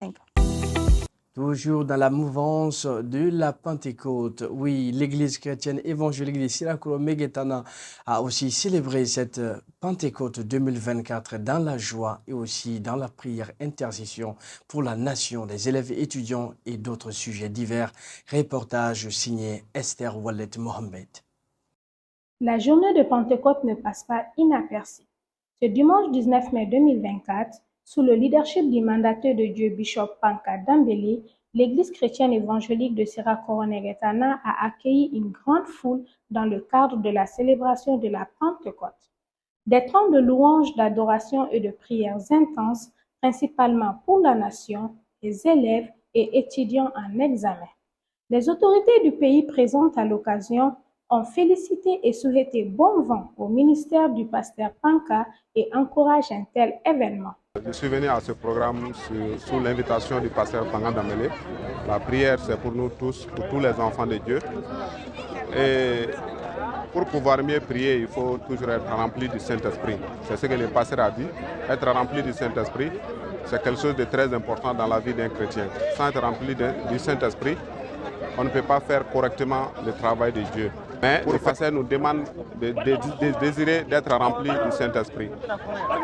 2025. Toujours dans la mouvance de la Pentecôte, oui, l'Église chrétienne évangélique de Sirakoro-Meguetana a aussi célébré cette Pentecôte 2024 dans la joie et aussi dans la prière intercession pour la nation des élèves et étudiants et d'autres sujets divers. Reportage signé Esther Wallet Mohamed. La journée de Pentecôte ne passe pas inaperçue. Ce dimanche 19 mai 2024, sous le leadership du mandataire de Dieu Bishop Panka Dambélé, l'Église chrétienne évangélique de Sirakoro-Meguetana a accueilli une grande foule dans le cadre de la célébration de la Pentecôte. Des temps de louanges, d'adoration et de prières intenses, principalement pour la nation, les élèves et étudiants en examen. Les autorités du pays présentes à l'occasion ont félicité et souhaité bon vent au ministère du pasteur Panka et encouragent un tel événement. Je suis venu à ce programme sous l'invitation du pasteur Panka Dambélé. La prière, c'est pour nous tous, pour tous les enfants de Dieu. Et pour pouvoir mieux prier, il faut toujours être rempli du Saint-Esprit. C'est ce que le pasteur a dit. Être rempli du Saint-Esprit, c'est quelque chose de très important dans la vie d'un chrétien. Sans être rempli du Saint-Esprit, on ne peut pas faire correctement le travail de Dieu. Mais le pasteur nous demande de désirer d'être rempli du Saint-Esprit.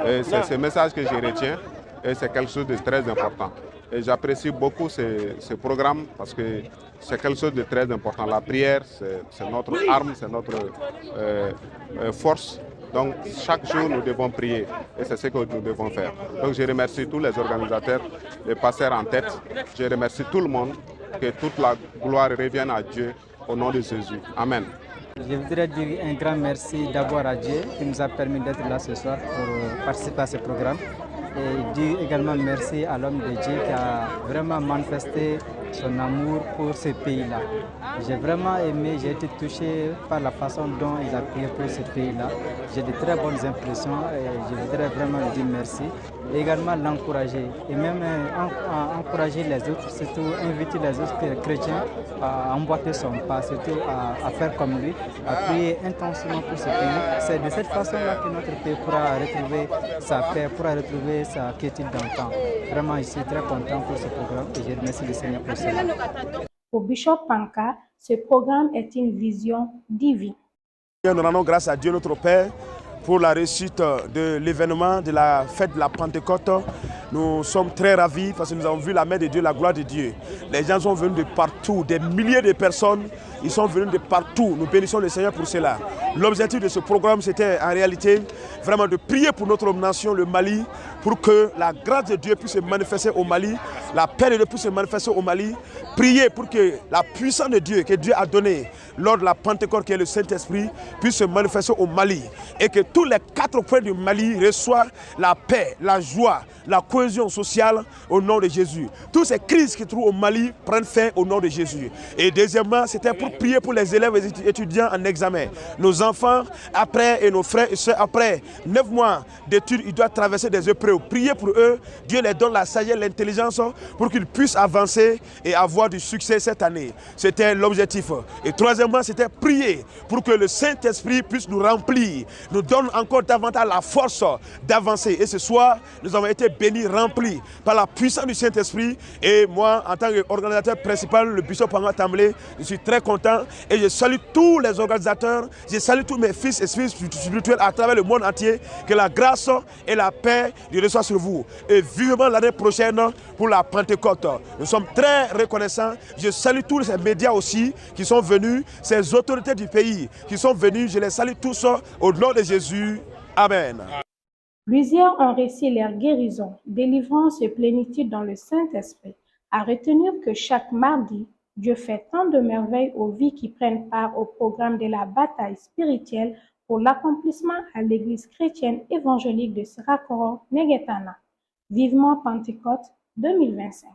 C'est ce message que je retiens et c'est quelque chose de très important. Et j'apprécie beaucoup ce programme parce que c'est quelque chose de très important. La prière, c'est notre arme, c'est notre force. Donc chaque jour, nous devons prier et c'est ce que nous devons faire. Donc je remercie tous les organisateurs, les pasteurs en tête. Je remercie tout le monde, que toute la gloire revienne à Dieu au nom de Jésus. Amen. Je voudrais dire un grand merci d'abord à Dieu qui nous a permis d'être là ce soir pour participer à ce programme. Et dire également merci à l'homme de Dieu qui a vraiment manifesté son amour pour ce pays-là. J'ai vraiment aimé, j'ai été touché par la façon dont il a prié pour ce pays-là. J'ai de très bonnes impressions et je voudrais vraiment lui dire merci. Et également l'encourager et même encourager les autres, surtout inviter les autres chrétiens à emboîter son pas, surtout à faire comme lui, à prier intensément pour ce pays. C'est de cette façon-là que notre pays pourra retrouver sa paix, pourra retrouver sa quiétude d'antan. Vraiment, je suis très content pour ce programme et je remercie le Seigneur pour cela. Pour Bishop Panka, ce programme est une vision divine. Nous rendons grâce à Dieu notre Père pour la réussite de l'événement de la fête de la Pentecôte. Nous sommes très ravis parce que nous avons vu la main de Dieu, la gloire de Dieu. Les gens sont venus de partout, des milliers de personnes, ils sont venus de partout. Nous bénissons le Seigneur pour cela. L'objectif de ce programme, c'était en réalité vraiment de prier pour notre nation, le Mali, pour que la grâce de Dieu puisse se manifester au Mali, la paix de Dieu puisse se manifester au Mali, prier pour que la puissance de Dieu que Dieu a donnée lors de la Pentecôte, qui est le Saint-Esprit, puisse se manifester au Mali et que tous les 4 coins du Mali reçoivent la paix, la joie, la cohésion sociale au nom de Jésus. Toutes ces crises qui trouvent au Mali prennent fin au nom de Jésus. Et deuxièmement, c'était pour prier pour les élèves et étudiants en examen. Nos enfants, après, et nos frères et soeurs, après 9 mois d'études, ils doivent traverser des épreuves. Priez pour eux, Dieu les donne la sagesse, l'intelligence pour qu'ils puissent avancer et avoir du succès cette année. C'était l'objectif. Et troisièmement, c'était prier pour que le Saint-Esprit puisse nous remplir, nous donne encore davantage la force d'avancer. Et ce soir, nous avons été bénis, remplis par la puissance du Saint-Esprit. Et moi, en tant qu'organisateur principal, le bishop Panka Dambélé, je suis très content et je salue tous les organisateurs, je salue tous mes fils et filles spirituels à travers le monde entier. Que la grâce et la paix soient sur vous. Et vivement l'année prochaine pour la Pentecôte. Nous sommes très reconnaissants. Je salue tous ces médias aussi qui sont venus, ces autorités du pays qui sont venus. Je les salue tous au nom de Jésus. Amen. Plusieurs ont réussi leur guérison, délivrance et plénitude dans le Saint-Esprit. À retenir que chaque mardi, Dieu fait tant de merveilles aux vies qui prennent part au programme de la bataille spirituelle pour l'accomplissement à l'Église chrétienne évangélique de Sirakoro-Meguetana. Vivement Pentecôte 2025.